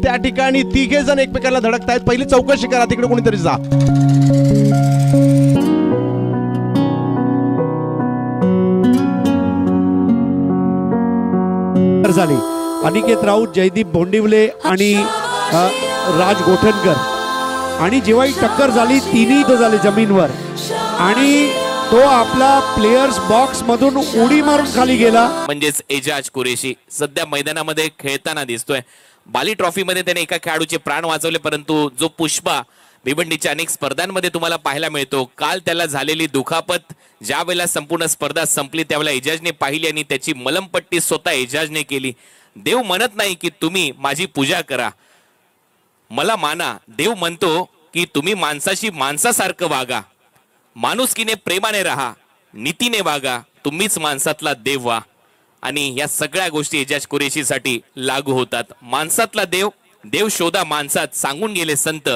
त्या ठिकाणी तिघे जण एकमेकांना धडकतायत. पहिली चौकशी करा, तिकडे कोणीतरी जा. झाली अनिकेत राऊत, जयदीप बोंडिवले आणि राज गोठणकर. आणि जेव्हा ही टक्कर झाली तिन्ही इथं झाले जमीनवर आणि तो आपला प्लेयर्स बॉक्स मधून उडी मारून खाली गेला. म्हणजेच एजाज कुरेशी सध्या मैदानामध्ये खेळताना दिसतोय. बाली ट्रॉफी मध्ये त्याने एका खेळाडूचे प्राण वाचवले, परंतु जो पुष्पा भिवंडीच्या अनेक स्पर्धांमध्ये तुम्हाला पाहायला मिळतो, काल त्याला झालेली दुखापत ज्या वेळेला संपूर्ण स्पर्धा संपली त्यावेळेला एजाजने पाहिली आणि त्याची मलमपट्टी स्वतः एजाजने केली. देव म्हणत नाही की तुम्ही माझी पूजा करा, मला माना. देव म्हणतो की तुम्ही माणसाशी माणसासारखं वागा, माणुसकीने प्रेमाने राहा, नीतीने वागा, तुम्हीच माणसातला देव व्हा. आणि या सगळ्या गोष्टी एजाज कुरेशीसाठी लागू होतात. माणसातला देव, देव शोधा माणसात सांगून गेले संत.